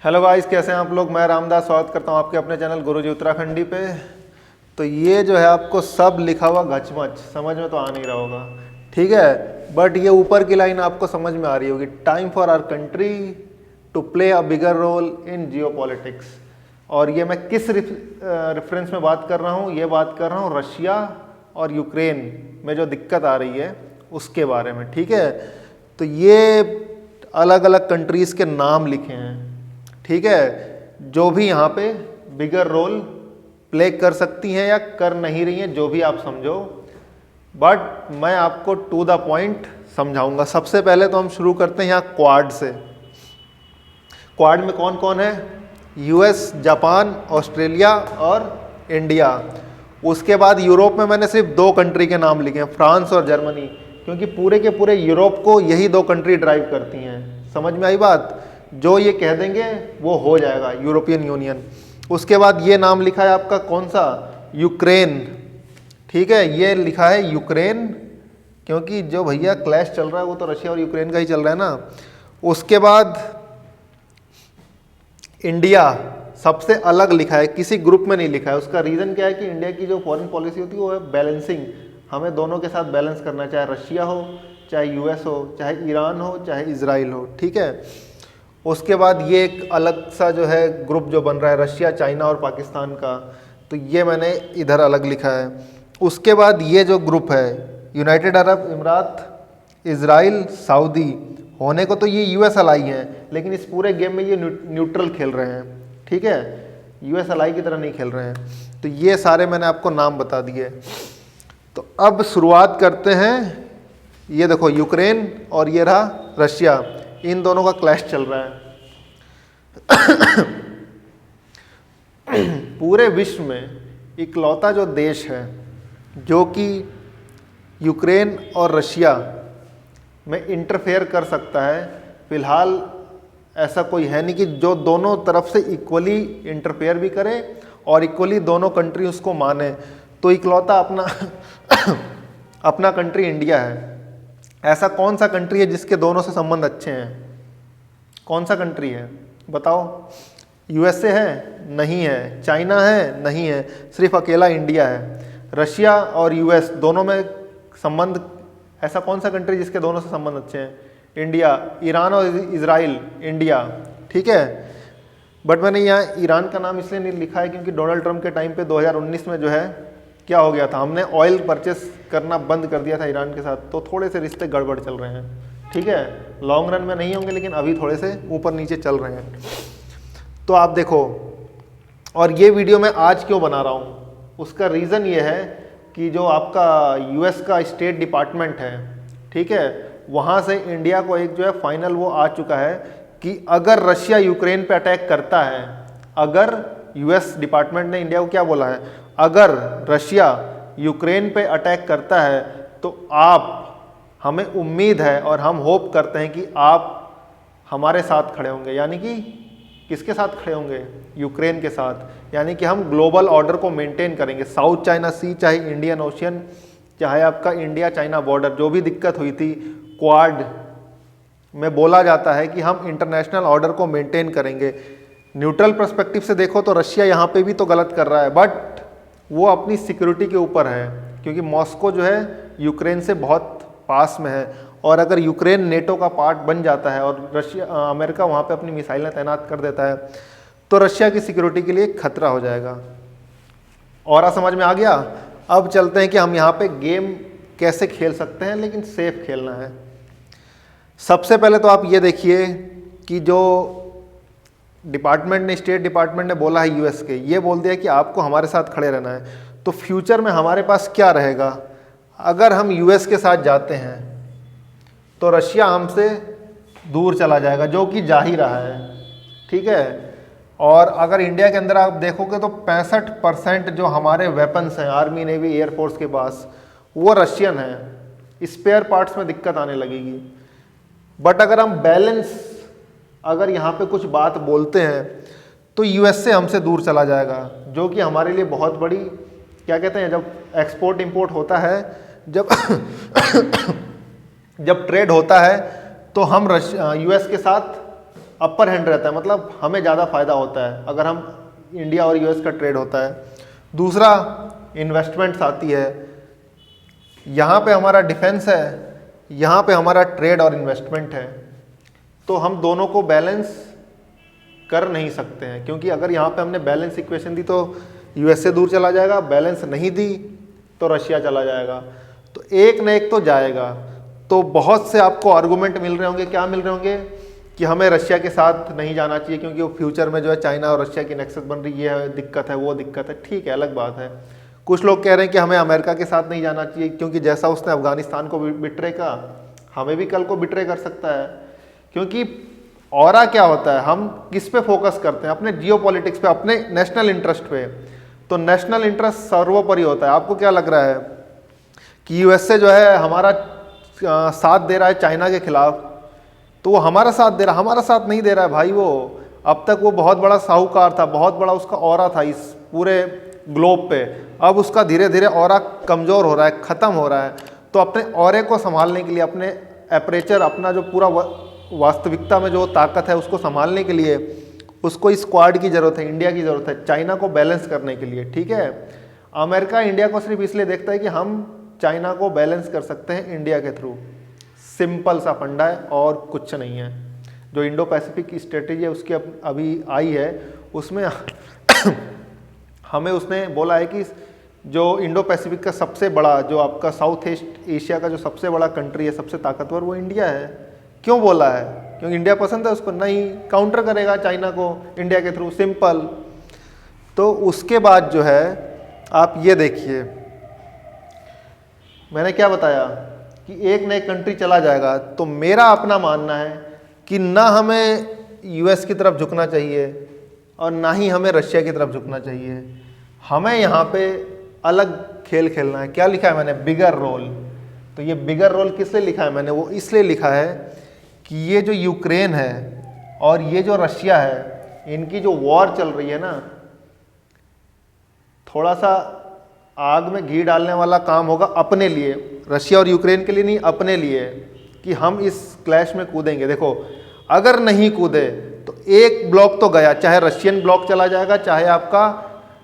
Hello guys, कैसे हैं आप लोग। मैं रामदास स्वागत करता हूं आपके अपने चैनल गुरुजी उत्तराखंडी पे। तो ये जो है आपको सब लिखा हुआ गचमच समझ में तो आ नहीं रहा होगा, ठीक है। बट ये ऊपर की लाइन आपको समझ में आ रही होगी, time for our country to play a bigger role in geopolitics. और ये मैं किस रेफरेंस में बात कर रहा हूँ, ये बात कर रहा हूँ रशिया और यूक्रेन में जो दिक्कत आ रही है उसके बारे में, ठीक है। तो ये अलग अलग कंट्रीज़ के नाम लिखे हैं, ठीक है, जो भी यहाँ पे बिगर रोल प्ले कर सकती हैं या कर नहीं रही हैं, जो भी आप समझो। बट मैं आपको टू द पॉइंट समझाऊंगा। सबसे पहले तो हम शुरू करते हैं यहाँ क्वाड से। क्वाड में कौन कौन है? यूएस, जापान, ऑस्ट्रेलिया और इंडिया। उसके बाद यूरोप में मैंने सिर्फ दो कंट्री के नाम लिखे हैं, फ्रांस और जर्मनी, क्योंकि पूरे के पूरे यूरोप को यही दो कंट्री ड्राइव करती हैं। समझ में आई बात? जो ये कह देंगे वो हो जाएगा, यूरोपियन यूनियन। उसके बाद ये नाम लिखा है आपका कौन सा? यूक्रेन, ठीक है, ये लिखा है यूक्रेन, क्योंकि जो भैया क्लैश चल रहा है वो तो रशिया और यूक्रेन का ही चल रहा है ना। उसके बाद इंडिया सबसे अलग लिखा है, किसी ग्रुप में नहीं लिखा है। उसका रीज़न क्या है कि इंडिया की जो फॉरेन पॉलिसी होती है वो है बैलेंसिंग, हमें दोनों के साथ बैलेंस करना, चाहे रशिया हो, चाहे यूएस हो, चाहे ईरान हो, चाहे इजराइल हो, ठीक है। उसके बाद ये एक अलग सा जो है ग्रुप जो बन रहा है रशिया, चाइना और पाकिस्तान का, तो ये मैंने इधर अलग लिखा है। उसके बाद ये जो ग्रुप है United Arab Imarat, Israel, Saudi, होने को तो ये यूएस अलाई हैं, लेकिन इस पूरे गेम में ये न्यूट्रल खेल रहे हैं, ठीक है, यूएस अलाई की तरह नहीं खेल रहे हैं। तो ये सारे मैंने आपको नाम बता दिए। तो अब शुरुआत करते हैं। ये देखो यूक्रेन और ये रहा रशिया, इन दोनों का क्लैश चल रहा है। पूरे विश्व में इकलौता जो देश है जो कि यूक्रेन और रशिया में इंटरफेयर कर सकता है, फिलहाल ऐसा कोई है नहीं कि जो दोनों तरफ से इक्वली इंटरफेयर भी करे और इक्वली दोनों कंट्री उसको माने। तो इकलौता अपना अपना कंट्री इंडिया है। ऐसा कौन सा कंट्री है जिसके दोनों से संबंध अच्छे हैं? कौन सा कंट्री है बताओ? यूएसए है? नहीं है। चाइना है? नहीं है। सिर्फ अकेला इंडिया है। रशिया और यूएस दोनों में संबंध, ऐसा कौन सा कंट्री जिसके दोनों से संबंध अच्छे हैं? इंडिया। ईरान और इजराइल, इंडिया, ठीक है। बट मैंने यहाँ ईरान का नाम इसलिए नहीं लिखा है क्योंकि डोनाल्ड ट्रंप के टाइम पे 2019 में जो है क्या हो गया था, हमने ऑयल परचेस करना बंद कर दिया था ईरान के साथ, तो थोड़े से रिश्ते गड़बड़ चल रहे हैं, ठीक है। लॉन्ग रन में नहीं होंगे लेकिन अभी थोड़े से ऊपर नीचे चल रहे हैं। तो आप देखो, और ये वीडियो मैं आज क्यों बना रहा हूँ, उसका रीज़न ये है कि जो आपका यूएस का स्टेट डिपार्टमेंट है, ठीक है, वहाँ से इंडिया को एक जो है फाइनल वो आ चुका है कि अगर रशिया यूक्रेन पे अटैक करता है, अगर यूएस डिपार्टमेंट ने इंडिया को क्या बोला है, अगर रशिया यूक्रेन पे अटैक करता है तो आप, हमें उम्मीद है और हम होप करते हैं कि आप हमारे साथ खड़े होंगे। यानी कि किसके साथ खड़े होंगे? यूक्रेन के साथ। यानी कि हम ग्लोबल ऑर्डर को मेंटेन करेंगे। साउथ चाइना सी, चाहे इंडियन ओशियन, चाहे आपका इंडिया चाइना बॉर्डर, जो भी दिक्कत हुई थी क्वाड में, बोला जाता है कि हम इंटरनेशनल ऑर्डर को मेंटेन करेंगे। न्यूट्रल पर्सपेक्टिव से देखो तो रशिया यहाँ पे भी तो गलत कर रहा है, बट वो अपनी सिक्योरिटी के ऊपर है, क्योंकि मॉस्को जो है यूक्रेन से बहुत पास में है, और अगर यूक्रेन नेटो का पार्ट बन जाता है और रशिया, अमेरिका वहाँ पे अपनी मिसाइलें तैनात कर देता है, तो रशिया की सिक्योरिटी के लिए खतरा हो जाएगा। और समझ में आ गया? अब चलते हैं कि हम यहाँ पे गेम कैसे खेल सकते हैं, लेकिन सेफ खेलना है। सबसे पहले तो आप ये देखिए कि जो डिपार्टमेंट ने, स्टेट डिपार्टमेंट ने बोला है यूएस के, ये बोल दिया कि आपको हमारे साथ खड़े रहना है। तो फ्यूचर में हमारे पास क्या रहेगा? अगर हम यूएस के साथ जाते हैं तो रशिया हमसे दूर चला जाएगा, जो कि जा ही रहा है, ठीक है। और अगर इंडिया के अंदर आप देखोगे तो 65% जो हमारे वेपन्स हैं आर्मी, नेवी, एयरफोर्स के पास, वो रशियन हैं। स्पेयर पार्ट्स में दिक्कत आने लगेगी। बट अगर हम बैलेंस, अगर यहाँ पे कुछ बात बोलते हैं तो यूएस से हमसे दूर चला जाएगा, जो कि हमारे लिए बहुत बड़ी, क्या कहते हैं, जब एक्सपोर्ट इंपोर्ट होता है, जब जब ट्रेड होता है, तो हम यूएस के साथ अपर हैंड रहता है, मतलब हमें ज़्यादा फायदा होता है अगर हम इंडिया और यूएस का ट्रेड होता है। दूसरा, इन्वेस्टमेंट्स आती है, यहाँ पे हमारा डिफेंस है, यहाँ पे हमारा ट्रेड और इन्वेस्टमेंट है, तो हम दोनों को बैलेंस कर नहीं सकते हैं, क्योंकि अगर यहाँ पे हमने बैलेंस इक्वेशन दी तो यूएस से दूर चला जाएगा, बैलेंस नहीं दी तो रशिया चला जाएगा, तो एक न एक तो जाएगा। तो बहुत से आपको आर्गूमेंट मिल रहे होंगे, क्या मिल रहे होंगे कि हमें रशिया के साथ नहीं जाना चाहिए क्योंकि वो फ्यूचर में जो है चाइना और रशिया की नेक्सस बन रही है, दिक्कत है, वो दिक्कत है, ठीक है, अलग बात है। कुछ लोग कह रहे हैं कि हमें अमेरिका के साथ नहीं जाना चाहिए क्योंकि जैसा उसने अफगानिस्तान को बिट्रे का, हमें भी कल को बिट्रे कर सकता है। क्योंकि औरा क्या होता है, हम किस पे फोकस करते हैं, अपने जियोपॉलिटिक्स पे, अपने नेशनल इंटरेस्ट पे। तो नेशनल इंटरेस्ट सर्वोपरि होता है। आपको क्या लग रहा है कि यूएसए जो है हमारा साथ दे रहा है चाइना के खिलाफ, तो वो हमारा साथ दे रहा है? हमारा साथ नहीं दे रहा है भाई। वो अब तक वो बहुत बड़ा साहूकार था, बहुत बड़ा उसका ऑरा था इस पूरे ग्लोब पे, अब उसका धीरे धीरे ऑरा कमज़ोर हो रहा है, ख़त्म हो रहा है। तो अपने ऑरे को संभालने के लिए, अपने एपरेचर, अपना जो पूरा वास्तविकता में जो ताकत है उसको संभालने के लिए उसको इस स्क्वाड की ज़रूरत है, इंडिया की ज़रूरत है, चाइना को बैलेंस करने के लिए, ठीक है। अमेरिका इंडिया को सिर्फ इसलिए देखता है कि हम चाइना को बैलेंस कर सकते हैं इंडिया के थ्रू। सिंपल सा फंडा है और कुछ नहीं है। जो इंडो पैसिफिक की स्ट्रेटेजी है उसकी अभी आई है, उसमें हमें उसने बोला है कि जो इंडो पैसिफिक का सबसे बड़ा, जो आपका साउथ ईस्ट एशिया का जो सबसे बड़ा कंट्री है, सबसे ताकतवर, वो इंडिया है। क्यों बोला है? क्योंकि इंडिया पसंद है उसको, नहीं काउंटर करेगा चाइना को इंडिया के थ्रू, सिंपल। तो उसके बाद जो है आप ये देखिए, मैंने क्या बताया कि एक नए कंट्री चला जाएगा, तो मेरा अपना मानना है कि ना हमें यूएस की तरफ झुकना चाहिए और ना ही हमें रशिया की तरफ झुकना चाहिए। हमें यहाँ पे अलग खेल खेलना है। क्या लिखा है मैंने? Bigger role. तो ये बिगर रोल किस लिए लिखा है मैंने? वो इसलिए लिखा है कि ये जो यूक्रेन है और ये जो रशिया है, इनकी जो वॉर चल रही है ना, थोड़ा सा आग में घी डालने वाला काम होगा अपने लिए, रशिया और यूक्रेन के लिए नहीं, अपने लिए, कि हम इस क्लैश में कूदेंगे। देखो, अगर नहीं कूदे तो एक ब्लॉक तो गया, चाहे रशियन ब्लॉक चला जाएगा, चाहे आपका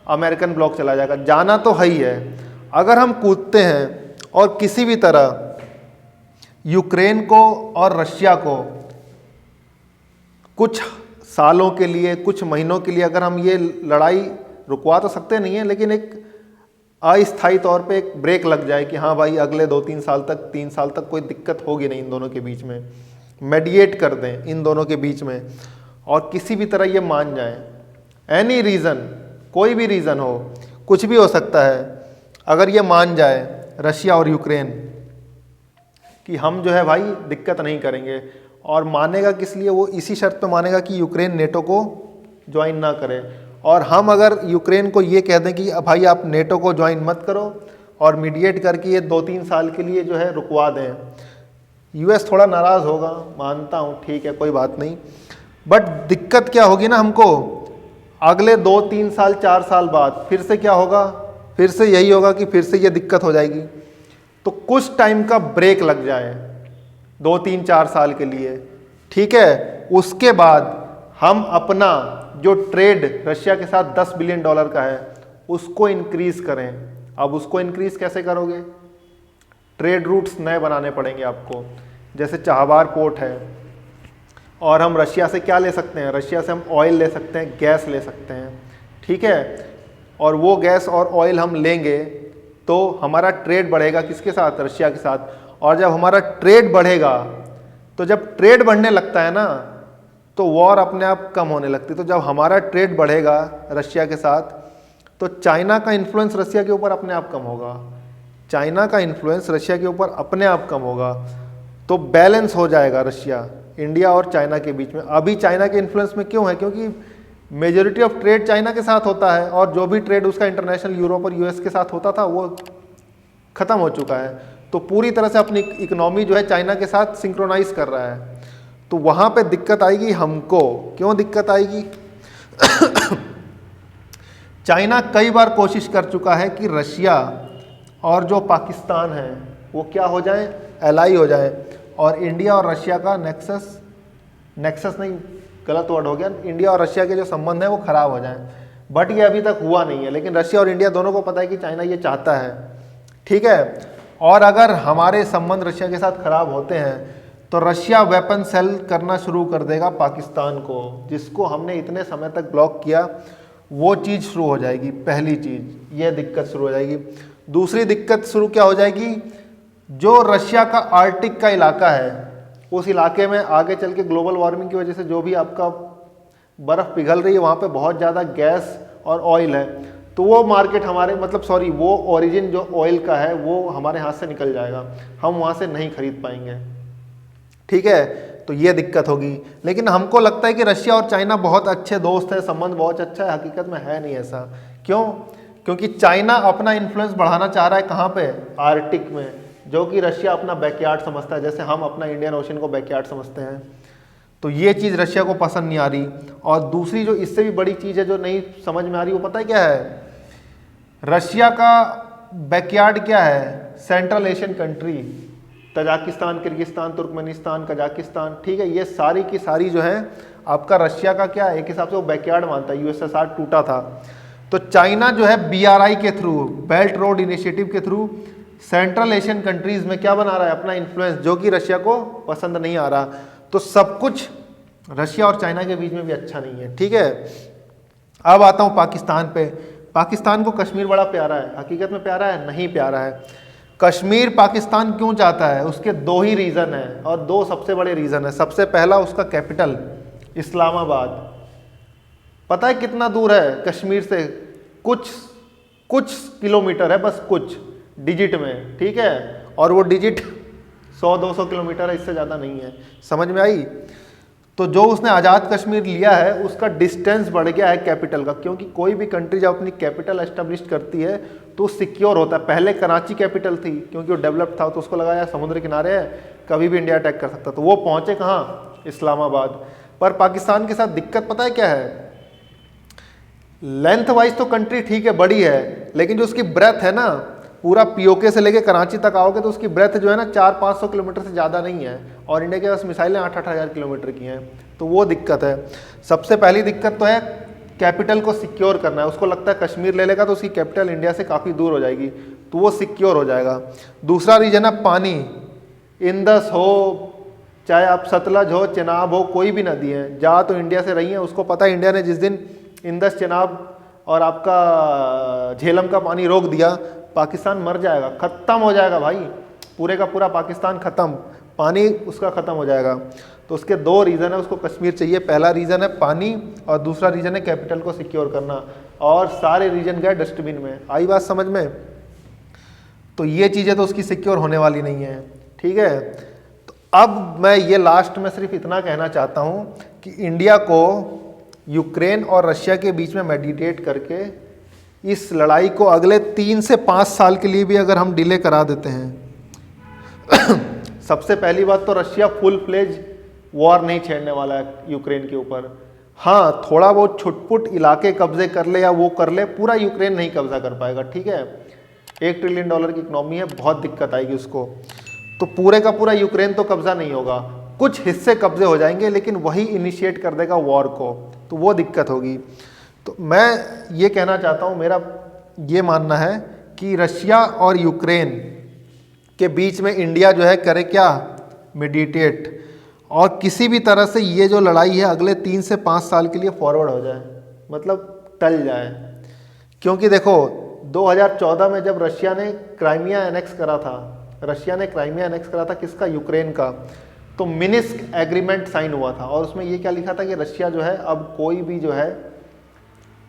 अमेरिकन ब्लॉक चला जाएगा, जाना तो है ही है। अगर हम कूदते हैं और किसी भी तरह यूक्रेन को और रशिया को कुछ सालों के लिए, कुछ महीनों के लिए अगर हम ये लड़ाई रुकवा तो सकते नहीं है, लेकिन एक अस्थायी तौर पे एक ब्रेक लग जाए कि हाँ भाई अगले 2-3 साल तक, 3 साल तक कोई दिक्कत होगी नहीं इन दोनों के बीच में, मेडिएट कर दें इन दोनों के बीच में, और किसी भी तरह ये मान जाए, एनी रीज़न, कोई भी रीज़न हो, कुछ भी हो सकता है, अगर ये मान जाए रशिया और यूक्रेन कि हम जो है भाई दिक्कत नहीं करेंगे, और मानेगा किस लिए? वो इसी शर्त पे मानेगा कि यूक्रेन नेटो को ज्वाइन ना करे। और हम अगर यूक्रेन को ये कह दें कि भाई आप नेटो को ज्वाइन मत करो और मीडिएट करके ये 2-3 साल के लिए जो है रुकवा दें, यूएस थोड़ा नाराज़ होगा, मानता हूँ, ठीक है, कोई बात नहीं। बट दिक्कत क्या होगी ना हमको, अगले 2-3 साल 4 साल बाद फिर से क्या होगा? फिर से यही होगा कि फिर से ये दिक्कत हो जाएगी। तो कुछ टाइम का ब्रेक लग जाए 2-3-4 साल के लिए, ठीक है। उसके बाद हम अपना जो ट्रेड रशिया के साथ $10 बिलियन का है उसको इंक्रीज करें। अब उसको इंक्रीज कैसे करोगे? ट्रेड रूट्स नए बनाने पड़ेंगे आपको, जैसे चाहबार पोर्ट है, और हम रशिया से क्या ले सकते हैं? रशिया से हम ऑयल ले सकते हैं, गैस ले सकते हैं, ठीक है। और वो गैस और ऑयल हम लेंगे तो हमारा ट्रेड बढ़ेगा किसके साथ? रशिया के साथ। और जब हमारा ट्रेड बढ़ेगा, तो जब ट्रेड बढ़ने लगता है ना, तो वॉर अपने आप कम होने लगती है। तो जब हमारा ट्रेड बढ़ेगा रशिया के साथ, तो चाइना का इन्फ्लुएंस रशिया के ऊपर अपने आप कम होगा, चाइना का इन्फ्लुएंस रशिया के ऊपर अपने आप कम होगा, तो बैलेंस हो जाएगा रशिया, इंडिया और चाइना के बीच में। अभी चाइना के इन्फ्लुएंस में क्यों है? क्योंकि मेजॉरिटी ऑफ ट्रेड चाइना के साथ होता है, और जो भी ट्रेड उसका इंटरनेशनल यूरोप और यूएस के साथ होता था वो ख़त्म हो चुका है। तो पूरी तरह से अपनी इकोनॉमी जो है चाइना के साथ सिंक्रोनाइज कर रहा है। तो वहाँ पे दिक्कत आएगी हमको। क्यों दिक्कत आएगी? चाइना कई बार कोशिश कर चुका है कि रशिया और जो पाकिस्तान है वो क्या हो जाए? एलाई हो जाए, और इंडिया और रशिया का नेक्सस नहीं, गलत वर्ड हो गया, इंडिया और रशिया के जो संबंध हैं वो खराब हो जाएं, बट ये अभी तक हुआ नहीं है। लेकिन रशिया और इंडिया दोनों को पता है कि चाइना ये चाहता है, ठीक है। और अगर हमारे संबंध रशिया के साथ खराब होते हैं तो रशिया वेपन सेल करना शुरू कर देगा पाकिस्तान को, जिसको हमने इतने समय तक ब्लॉक किया, वो चीज़ शुरू हो जाएगी। पहली चीज़ ये दिक्कत शुरू हो जाएगी। दूसरी दिक्कत शुरू क्या हो जाएगी, जो रशिया का आर्कटिक का इलाका है, उस इलाके में आगे चल के ग्लोबल वार्मिंग की वजह से जो भी आपका बर्फ़ पिघल रही है, वहाँ पे बहुत ज़्यादा गैस और ऑयल है, तो वो मार्केट हमारे वो ओरिजिन जो ऑयल का है वो हमारे हाथ से निकल जाएगा, हम वहाँ से नहीं खरीद पाएंगे, ठीक है। तो ये दिक्कत होगी। लेकिन हमको लगता है कि रशिया और चाइना बहुत अच्छे दोस्त हैं, संबंध बहुत अच्छा है, हकीकत में है नहीं ऐसा। क्यों? क्योंकि चाइना अपना इन्फ्लुएंस बढ़ाना चाह रहा है कहाँ पे, आर्कटिक में, जो कि रशिया अपना बैकयार्ड समझता है, जैसे हम अपना इंडियन ओशन को बैकयार्ड समझते हैं। तो ये चीज़ रशिया को पसंद नहीं आ रही। और दूसरी जो इससे भी बड़ी चीज़ है जो नहीं समझ में आ रही, वो पता है क्या है, रशिया का बैकयार्ड क्या है, central Asian country, Tajikistan, Kyrgyzstan, Turkmenistan, Kazakhstan, ठीक है। ये सारी की सारी जो है आपका रशिया का क्या है, एक हिसाब से वो बैकयार्ड मानता है। यूएसएसआर टूटा था, तो चाइना जो है BRI के थ्रू, बेल्ट रोड इनिशिएटिव के थ्रू सेंट्रल एशियन कंट्रीज में क्या बना रहा है, अपना इन्फ्लुएंस, जो कि रशिया को पसंद नहीं आ रहा। तो सब कुछ रशिया और चाइना के बीच में भी अच्छा नहीं है, ठीक है। अब आता हूँ पाकिस्तान पे। पाकिस्तान को कश्मीर बड़ा प्यारा है, हकीकत में प्यारा है नहीं, प्यारा है। कश्मीर पाकिस्तान क्यों चाहता है, उसके दो ही रीज़न है, और दो सबसे बड़े रीज़न है। सबसे पहला, उसका कैपिटल इस्लामाबाद। पता है कितना दूर है कश्मीर से, कुछ किलोमीटर है, बस कुछ डिजिट में, ठीक है। और वो डिजिट 100-200 किलोमीटर है, इससे ज़्यादा नहीं है। समझ में आई? तो जो उसने आज़ाद कश्मीर लिया है, उसका डिस्टेंस बढ़ गया है कैपिटल का, क्योंकि कोई भी कंट्री जब अपनी कैपिटल एस्टेब्लिश करती है तो सिक्योर होता है। पहले कराची कैपिटल थी, क्योंकि वो डेवलप था, तो उसको लगाया समुद्र किनारे है, कभी भी इंडिया अटैक कर सकता, तो वो पहुँचे कहाँ, इस्लामाबाद। पर पाकिस्तान के साथ दिक्कत पता है क्या है, लेंथ वाइज तो कंट्री ठीक है, बड़ी है, लेकिन जो उसकी ब्रेथ है ना, पूरा POK से लेके कराची तक आओगे तो उसकी ब्रेथ जो है ना 400-500 किलोमीटर से ज़्यादा नहीं है, और इंडिया के पास मिसाइलें 8-8 हज़ार किलोमीटर की हैं। तो वो दिक्कत है। सबसे पहली दिक्कत तो है कैपिटल को सिक्योर करना है। उसको लगता है कश्मीर ले लेगा तो उसकी कैपिटल इंडिया से काफ़ी दूर हो जाएगी, तो वो सिक्योर हो जाएगा। दूसरा रीजन है पानी। इंदस हो, चाहे आप सतलज हो, चेनाब हो, कोई भी नदी है, जा तो इंडिया से रही है, उसको पता है इंडिया ने जिस दिन इंदस, चेनाब और आपका झेलम का पानी रोक दिया, पाकिस्तान मर जाएगा, ख़त्म हो जाएगा भाई, पूरे का पूरा पाकिस्तान ख़त्म, पानी उसका ख़त्म हो जाएगा। तो उसके दो रीज़न है, उसको कश्मीर चाहिए। पहला रीज़न है पानी, और दूसरा रीज़न है कैपिटल को सिक्योर करना, और सारे रीजन गए डस्टबिन में। आई बात समझ में? तो ये चीज़ें तो उसकी सिक्योर होने वाली नहीं है, ठीक है। तो अब मैं ये लास्ट में सिर्फ इतना कहना चाहता हूँ कि इंडिया को यूक्रेन और रशिया के बीच में मेडिटेट करके इस लड़ाई को अगले 3 से 5 साल के लिए भी अगर हम डिले करा देते हैं सबसे पहली बात तो रशिया फुल फ्लेज वॉर नहीं छेड़ने वाला है यूक्रेन के ऊपर। हाँ, थोड़ा बहुत छुटपुट इलाके कब्जे कर ले या वो कर ले, पूरा यूक्रेन नहीं कब्जा कर पाएगा, ठीक है। $1 ट्रिलियन की इकनॉमी है, बहुत दिक्कत आएगी उसको। तो पूरे का पूरा यूक्रेन तो कब्जा नहीं होगा, कुछ हिस्से कब्जे हो जाएंगे, लेकिन वही इनिशिएट कर देगा वॉर को, तो वो दिक्कत होगी। तो मैं ये कहना चाहता हूँ, मेरा ये मानना है कि रशिया और यूक्रेन के बीच में इंडिया जो है करे क्या, मेडिटेट, और किसी भी तरह से ये जो लड़ाई है अगले 3 से 5 साल के लिए फॉरवर्ड हो जाए, मतलब टल जाए। क्योंकि देखो 2014 में जब रशिया ने क्राइमिया एनेक्स करा था, किसका, यूक्रेन का, तो मिन्स्क एग्रीमेंट साइन हुआ था, और उसमें ये क्या लिखा था कि रशिया जो है अब कोई भी जो है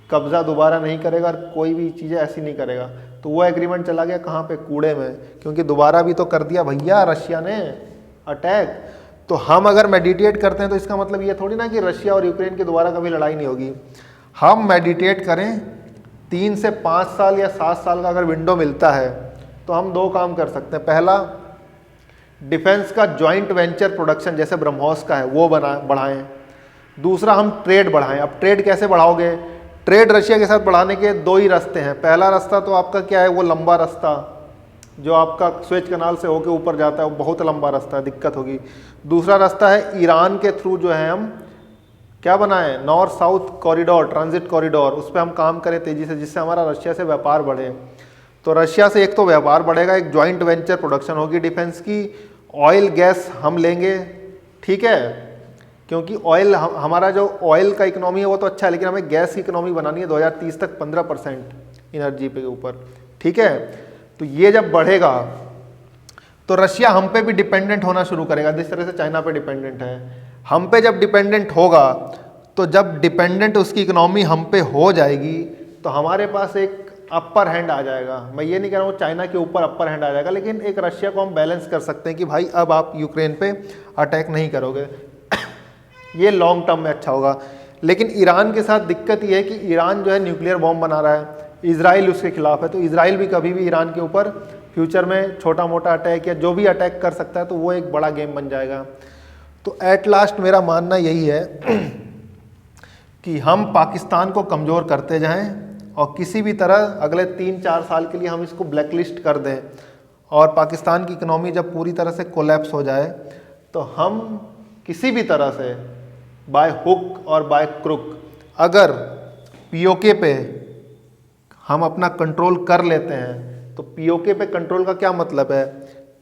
कब्जा दोबारा नहीं करेगा और कोई भी चीज़ें ऐसी नहीं करेगा। तो वो एग्रीमेंट चला गया कहाँ पे, कूड़े में, क्योंकि दोबारा भी तो कर दिया भैया रशिया ने अटैक। तो हम अगर मेडिटेट करते हैं तो इसका मतलब ये थोड़ी ना कि रशिया और यूक्रेन की दोबारा कभी लड़ाई नहीं होगी। हम मेडिटेट करें, 3 से 5 साल या 7 साल का अगर विंडो मिलता है तो हम 2 काम कर सकते हैं। पहला, डिफेंस का जॉइंट वेंचर प्रोडक्शन जैसे ब्रह्मोस का है वो बढ़ाएं। दूसरा, हम ट्रेड बढ़ाएं। अब ट्रेड कैसे बढ़ाओगे? ट्रेड रशिया के साथ बढ़ाने के 2 ही रास्ते हैं। पहला रास्ता तो आपका क्या है, वो लंबा रास्ता जो आपका स्वेज कनाल से होके ऊपर जाता है, वो बहुत लंबा रास्ता है, दिक्कत होगी। दूसरा रास्ता है ईरान के थ्रू जो है हम क्या बनाएं, north south corridor, transit corridor, उस पर हम काम करें तेज़ी से, जिससे हमारा रशिया से व्यापार बढ़े। तो रशिया से एक तो व्यापार बढ़ेगा, एक जॉइंट वेंचर प्रोडक्शन होगी डिफेंस की, ऑयल गैस हम लेंगे, ठीक है, क्योंकि ऑयल हमारा जो ऑयल का इकोनॉमी है वो तो अच्छा है, लेकिन हमें गैस की इकोनॉमी बनानी है 2030 तक 15% एनर्जी पे ऊपर, ठीक है। तो ये जब बढ़ेगा तो रशिया हम पे भी डिपेंडेंट होना शुरू करेगा, जिस तरह से चाइना पे डिपेंडेंट है। हम पे जब डिपेंडेंट होगा तो जब डिपेंडेंट उसकी इकोनॉमी हम पे हो जाएगी तो हमारे पास एक अपर हैंड आ जाएगा। मैं ये नहीं कह रहा हूँ चाइना के ऊपर अपर हैंड आ जाएगा, लेकिन एक रशिया को हम बैलेंस कर सकते हैं कि भाई अब आप यूक्रेन पे अटैक नहीं करोगे। ये लॉन्ग टर्म में अच्छा होगा। लेकिन ईरान के साथ दिक्कत ये है कि ईरान जो है न्यूक्लियर बॉम्ब बना रहा है, इजराइल उसके खिलाफ है, तो इजराइल भी कभी भी ईरान के ऊपर फ्यूचर में छोटा मोटा अटैक या जो भी अटैक कर सकता है, तो वो एक बड़ा गेम बन जाएगा। तो एट लास्ट मेरा मानना यही है कि हम पाकिस्तान को कमज़ोर करते जाएं और किसी भी तरह अगले 3-4 साल के लिए हम इसको ब्लैकलिस्ट कर दें, और पाकिस्तान की इकनॉमी जब पूरी तरह से कोलैप्स हो जाए तो हम किसी भी तरह से बाय हुक और बाय क्रुक अगर पीओके पे हम अपना कंट्रोल कर लेते हैं, तो पीओके पे कंट्रोल का क्या मतलब है,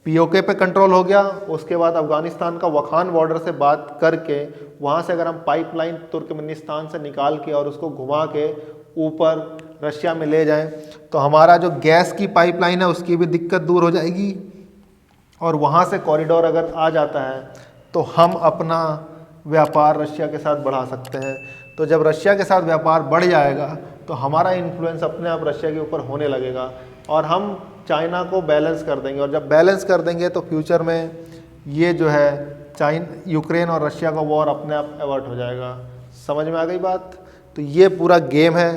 पीओके पे कंट्रोल हो गया, उसके बाद अफगानिस्तान का वखान बॉर्डर से बात करके वहाँ से अगर हम पाइपलाइन तुर्कमेनिस्तान से निकाल के और उसको घुमा के ऊपर रशिया में ले जाएं, तो हमारा जो गैस की पाइपलाइन है उसकी भी दिक्कत दूर हो जाएगी, और वहाँ से कॉरिडोर अगर आ जाता है तो हम अपना व्यापार रशिया के साथ बढ़ा सकते हैं। तो जब रशिया के साथ व्यापार बढ़ जाएगा तो हमारा इन्फ्लुएंस अपने आप रशिया के ऊपर होने लगेगा और हम चाइना को बैलेंस कर देंगे, और जब बैलेंस कर देंगे तो फ्यूचर में ये जो है यूक्रेन और रशिया का वॉर अपने आप एवर्ट हो जाएगा। समझ में आ गई बात? तो ये पूरा गेम है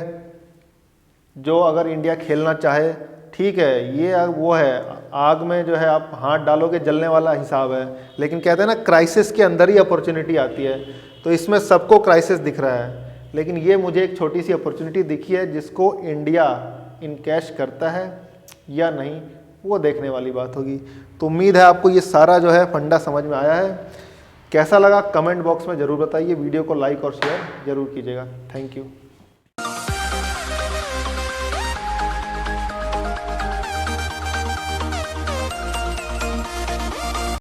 जो अगर इंडिया खेलना चाहे, ठीक है, ये वो है आग में जो है आप हाथ डालोगे जलने वाला हिसाब है, लेकिन कहते हैं ना क्राइसिस के अंदर ही अपॉर्चुनिटी आती है। तो इसमें सबको क्राइसिस दिख रहा है, लेकिन ये मुझे एक छोटी सी अपॉर्चुनिटी दिखी है जिसको इंडिया इनकैश करता है या नहीं, वो देखने वाली बात होगी। तो उम्मीद है आपको ये सारा जो है फंडा समझ में आया है। कैसा लगा कमेंट बॉक्स में ज़रूर बताइए, वीडियो को लाइक और शेयर ज़रूर कीजिएगा। Thank you.